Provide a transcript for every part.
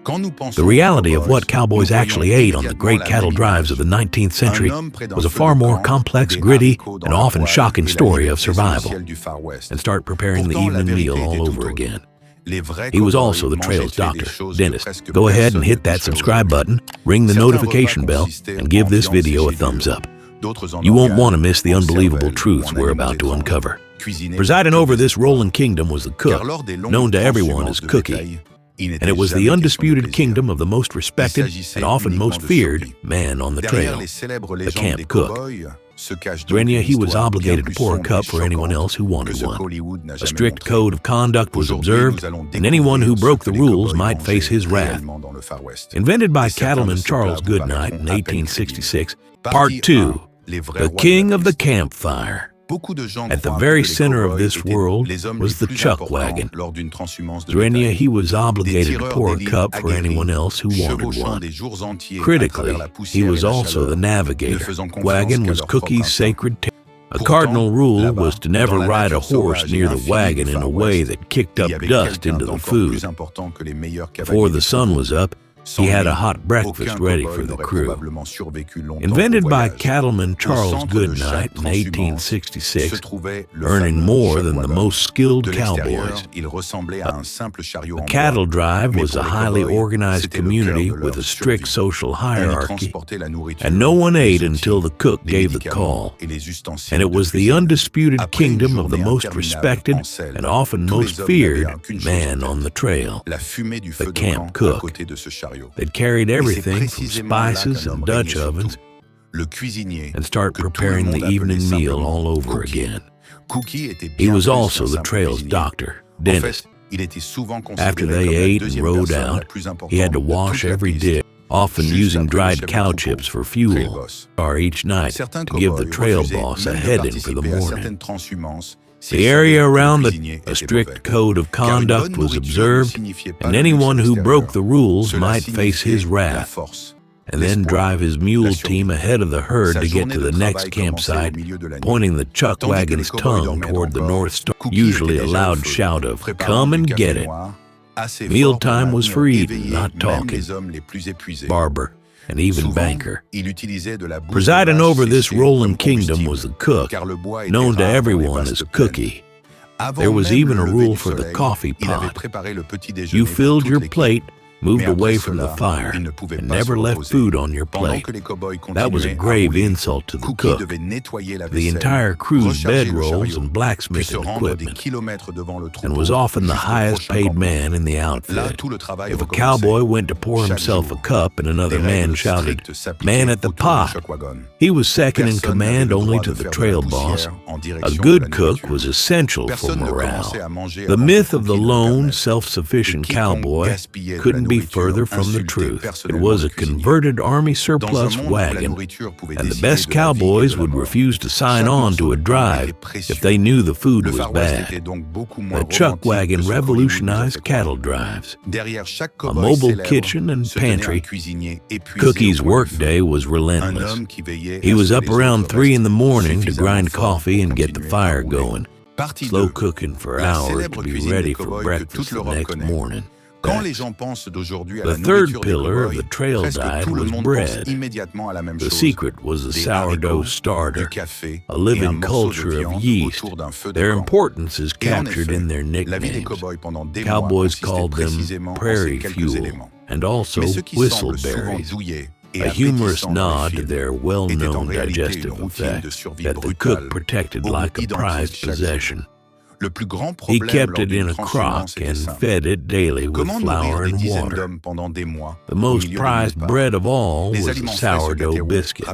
The reality of what cowboys actually ate on the great cattle drives of the 19th century was a far more complex, gritty, and often shocking story of survival. And start preparing the evening meal all over again. He was also the trail's doctor, dentist. Go ahead and hit that subscribe button, ring the notification bell, and give this video a thumbs up. You won't want to miss the unbelievable truths we're about to uncover. Presiding over this rolling kingdom was the cook, known to everyone as Cookie. And it was the undisputed kingdom of the most respected and often most feared man on the trail, the camp cook. During he was obligated to pour a cup for anyone else who wanted one. A strict code of conduct was observed, and anyone who broke the rules might face his wrath. Invented by cattleman Charles Goodnight in 1866, Part 2, The King of the Campfire. At the very center of this world was the chuck wagon. During he was obligated to pour a cup for anyone else who wanted one. Critically, he was also the navigator. Wagon was Cookie's sacred territory. A cardinal rule was to never ride a horse near the wagon in a way that kicked up dust into the food. Before the sun was up, he had a hot breakfast ready for the crew. Invented by cattleman Charles Goodnight in 1866, earning more than the most skilled cowboys. A cattle drive was a highly organized community with a strict social hierarchy, and no one ate until the cook gave the call. And it was the undisputed kingdom of the most respected and often most feared man on the trail, the camp cook. They'd carried everything from spices and Dutch ovens and start preparing the evening meal all over again. He was also the trail's doctor, dentist. After they ate and rode out, he had to wash every dish, often using dried cow chips for fuel, or each night to give the trail boss a heading for the morning. The area around a strict code of conduct was observed, and anyone who broke the rules might face his wrath, and then drive his mule team ahead of the herd to get to the next campsite, pointing the chuck wagon's tongue toward the North Star, usually a loud shout of, "Come and get it." Mealtime was for eating, not talking. Barber, and even banker. Presiding over this rolling kingdom was the cook, known to everyone as Cookie. There was even a rule for the coffee pot. You filled your plate, moved away from the fire, and never left food on your plate. That was a grave insult to the cook, the entire crew's bedrolls and blacksmithing equipment, and was often the highest paid man in the outfit. If a cowboy went to pour himself a cup and another man shouted, "Man at the pot," he was second in command only to the trail boss. A good cook was essential for morale. The myth of the lone, self-sufficient cowboy couldn't be further from the truth. It was a converted army surplus wagon, and the best cowboys would refuse to sign on to a drive if they knew the food was bad. The chuck wagon revolutionized cattle drives. A mobile kitchen and pantry, Cookie's workday was relentless. He was up around 3 in the morning to grind coffee and get the fire going, slow cooking for hours to be ready for breakfast the next morning. The third pillar of the trail diet was bread. The secret was the sourdough starter, a living culture of yeast. Their importance is captured in their nicknames. Cowboys called them prairie fuel and also whistleberries, a humorous nod to their well-known digestive effect that the cook protected like a prized possession. He kept it in a crock and fed it daily with flour and water. The most prized bread of all was a sourdough biscuit.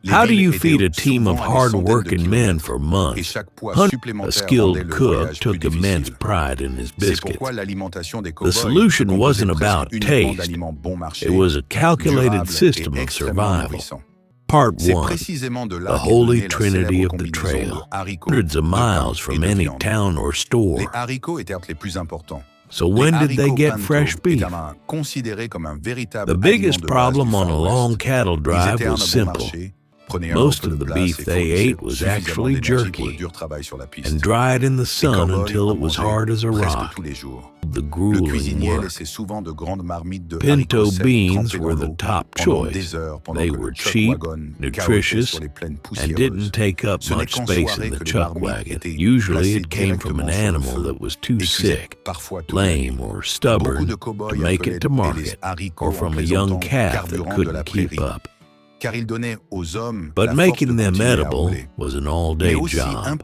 How do you feed a team of hard-working men for months? A skilled cook took immense pride in his biscuits. The solution wasn't about taste. It was a calculated system of survival. Part 1, the Holy Trinity of the Trail, hundreds of miles from any town or store. So when did they get fresh beef? The biggest problem on a long cattle drive was simple. Most of the beef they ate was actually jerky and dried in the sun until it was hard as a rock. The grueling work. Pinto beans were the top choice. They were cheap, nutritious, and didn't take up much space in the chuck wagon. Usually it came from an animal that was too sick, lame, or stubborn to make it to market, or from a young calf that couldn't keep up. But making them edible was an all-day job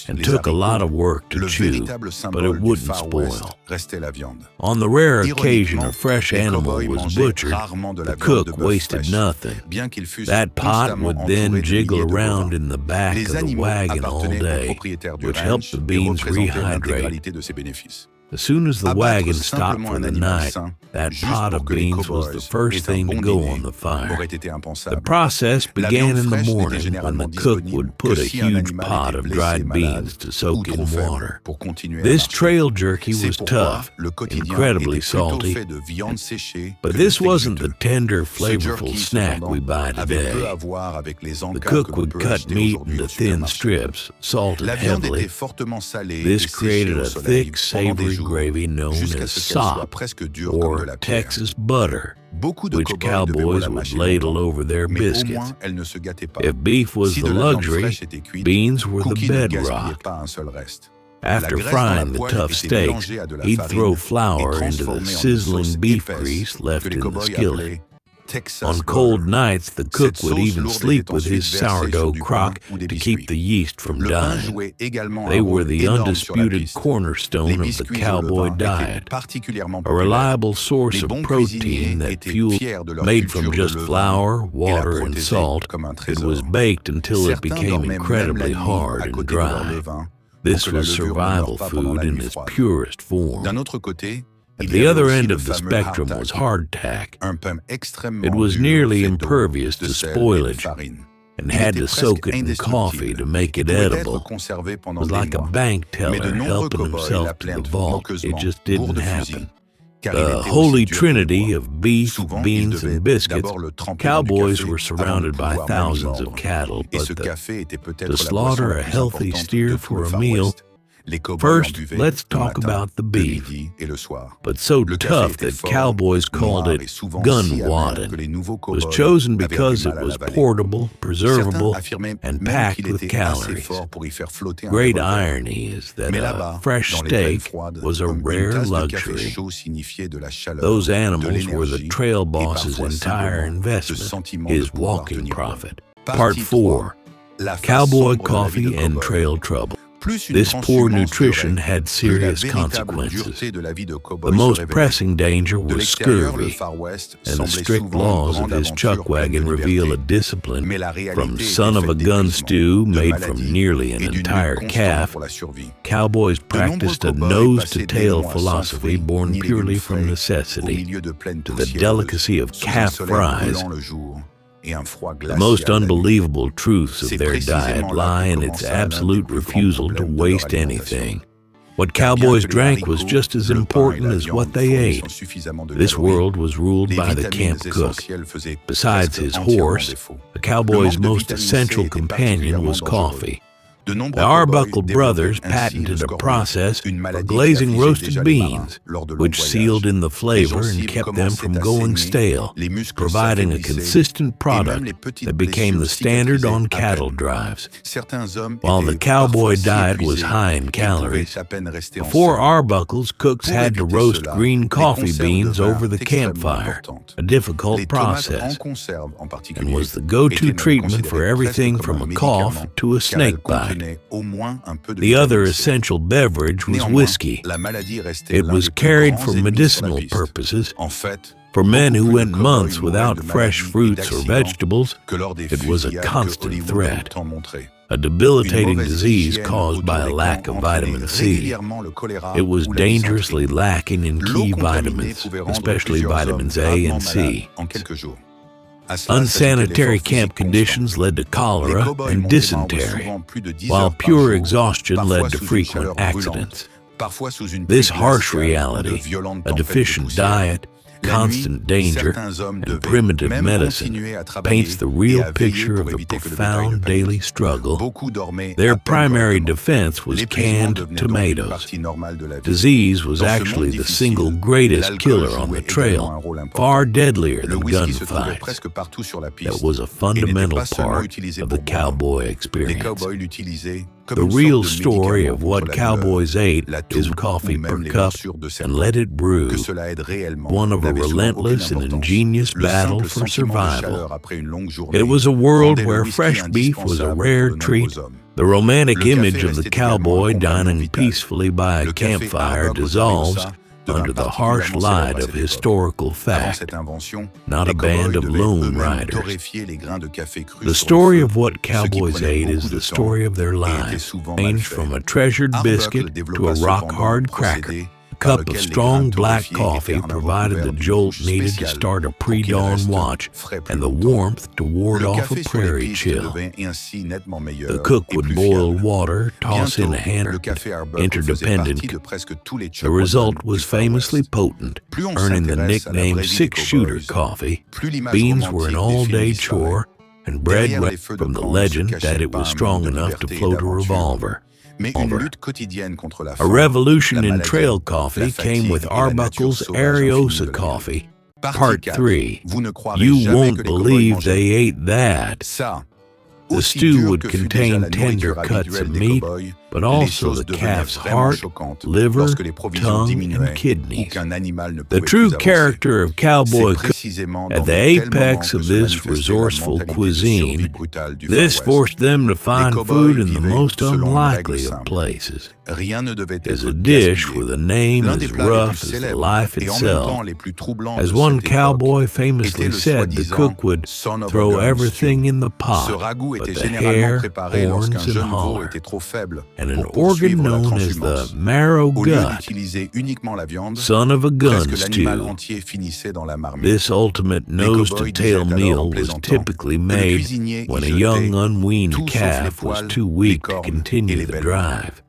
and took a lot of work to chew, but it wouldn't spoil. On the rare occasion a fresh animal was butchered, the cook wasted nothing. That pot would then jiggle around in the back of the wagon all day, which helped the beans rehydrate. As soon as the wagon stopped for the night, that pot of beans was the first thing to go on the fire. The process began in the morning when the cook would put a huge pot of dried beans to soak in water. This trail jerky was tough, incredibly salty, but this wasn't the tender, flavorful snack we buy today. The cook would cut meat into thin strips, salted heavily. This created a thick, savory gravy known as sop, or Texas butter, which cowboys would ladle over their biscuits. If beef was the luxury, beans were the bedrock. After frying the tough steaks, he'd throw flour into the sizzling beef grease left in the skillet. On cold nights, the cook would even sleep with his sourdough crock to keep the yeast from dying. They were the undisputed cornerstone of the cowboy diet, a reliable source of protein that fueled made from just flour, water, and salt. It was baked until it became incredibly hard and dry. This was survival food in its purest form. At the other end of the spectrum was hardtack. It was nearly impervious to spoilage and had to soak it in coffee to make it edible. It was like a bank teller helping himself to the vault. It just didn't happen. The holy trinity of beef, beans, and biscuits, cowboys were surrounded by thousands of cattle, but to slaughter a healthy steer for a meal, first, let's talk about the beef, but so tough that cowboys called it gun-wadded, was chosen because it was portable, preservable, and packed with calories. Great irony is that a fresh steak was a rare luxury. Those animals were the trail boss's entire investment, his walking profit. Part 4. Cowboy coffee and trail trouble. This poor nutrition had serious consequences. The most pressing danger was scurvy, and the strict laws of his chuck wagon reveal a discipline from son of a gun stew made from nearly an entire calf. Cowboys practiced a nose-to-tail philosophy born purely from necessity, to the delicacy of calf fries. The most unbelievable truths of their diet lie in its absolute refusal to waste anything. What cowboys drank was just as important as what they ate. This world was ruled by the camp cook. Besides his horse, a cowboy's most essential companion was coffee. The Arbuckle brothers patented a process for glazing roasted beans, which sealed in the flavor and kept them from going stale, providing a consistent product that became the standard on cattle drives. While the cowboy diet was high in calories, before Arbuckles, cooks had to roast green coffee beans over the campfire, a difficult process, and was the go-to treatment for everything from a cough to a snake bite. The other essential beverage was whiskey. It was carried for medicinal purposes. For men who went months without fresh fruits or vegetables, it was a constant threat, a debilitating disease caused by a lack of vitamin C. It was dangerously lacking in key vitamins, especially vitamins A and C. Unsanitary camp conditions led to cholera and dysentery, while pure exhaustion led to frequent accidents. This harsh reality, a deficient diet, constant danger and primitive medicine paints the real picture of the profound daily struggle. Their primary defense was canned tomatoes. Disease was actually the single greatest killer on the trail, far deadlier than gunfights. That was a fundamental part of the cowboy experience. The real story of what cowboys ate is coffee per cup and let it brew, one of a relentless and ingenious battle for survival. It was a world where fresh beef was a rare treat. The romantic image of the cowboy dining peacefully by a campfire dissolves under the harsh light of historical fact, not a band of lone riders. The story of what cowboys ate is the story of their lives, ranged from a treasured biscuit to a rock-hard cracker. A cup of strong black coffee provided the jolt needed to start a pre-dawn watch and the warmth to ward off a prairie chill. The cook would boil water, toss in a hand, interdependent. The result was famously potent, earning the nickname six-shooter coffee. Beans were an all-day chore, and bread went from the legend that it was strong enough to float a revolver. A revolution in trail coffee came with Arbuckle's Ariosa coffee. Part 3. You won't believe they ate that. The stew would contain tender cuts of meat, but also the calf's heart, liver, tongue, and kidneys. The true character of cowboy cooking, at the apex of this resourceful cuisine, this forced them to find food in the most unlikely of places. Is a dish with a name as rough as the life itself. As one cowboy famously said, the cook would throw everything in the pot, but the hair, horns, and holler, and an organ known as the marrow gut, son of a gun stew. This ultimate nose-to-tail meal was typically made when a young unweaned calf was too weak to continue the drive.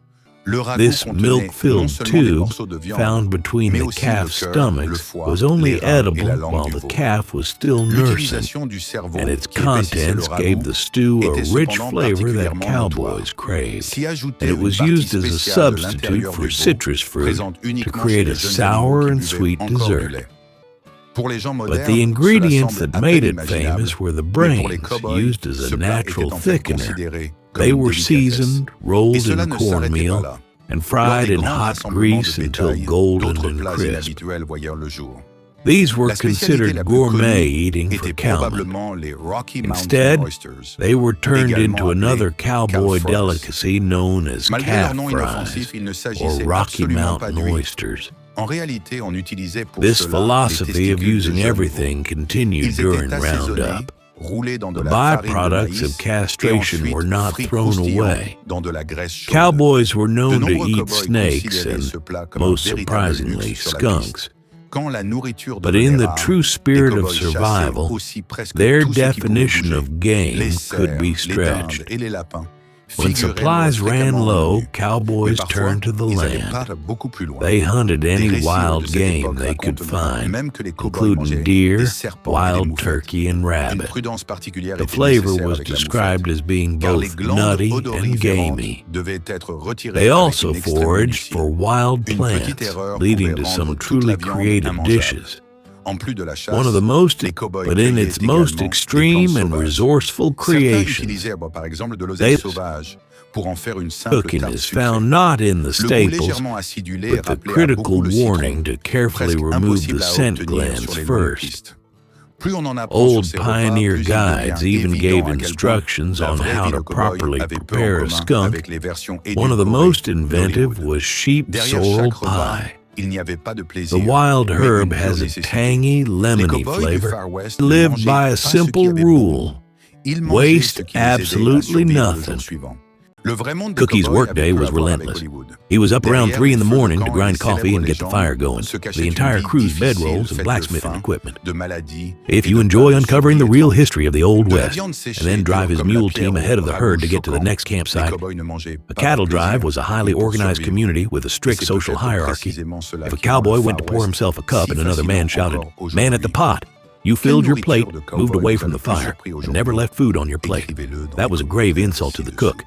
This milk-filled tube, found between the calf's stomachs, was only edible while the calf was still nursing, and its contents gave the stew a rich flavor that cowboys craved. And it was used as a substitute for citrus fruit to create a sour and sweet dessert. But the ingredients that made it famous were the brains, used as a natural thickener. They were seasoned, rolled in cornmeal, and fried in hot grease until golden and crisp. These were considered gourmet eating for cowmen. Instead, they were turned into another cowboy delicacy known as calf fries, or Rocky Mountain oysters. This philosophy of using everything continued during Roundup. The byproducts of castration were not thrown away. Cowboys were known to eat snakes and, most surprisingly, skunks. But in the true spirit of survival, their definition of game could be stretched. When supplies ran low, cowboys turned to the land. They hunted any wild game they could find, including deer, wild turkey, and rabbit. The flavor was described as being both nutty and gamey. They also foraged for wild plants, leading to some truly creative dishes. One of the most, but in its most extreme and resourceful creations, cooking is found not in the staples, but the critical warning to carefully remove the scent glands first. Old pioneer guides even gave instructions on how to properly prepare a skunk. One of the most inventive was sheep sorrel pie. The wild herb has a tangy, lemony flavor. They lived by a simple rule: waste absolutely nothing. Cookie's workday was relentless. He was up around 3 in the morning to grind coffee and get the fire going, the entire crew's bedrolls and blacksmithing equipment. If you enjoy uncovering the real history of the Old West, and then drive his mule team ahead of the herd to get to the next campsite, a cattle drive was a highly organized community with a strict social hierarchy. If a cowboy went to pour himself a cup and another man shouted, "Man at the pot," you filled your plate, moved away from the fire, and never left food on your plate. That was a grave insult to the cook.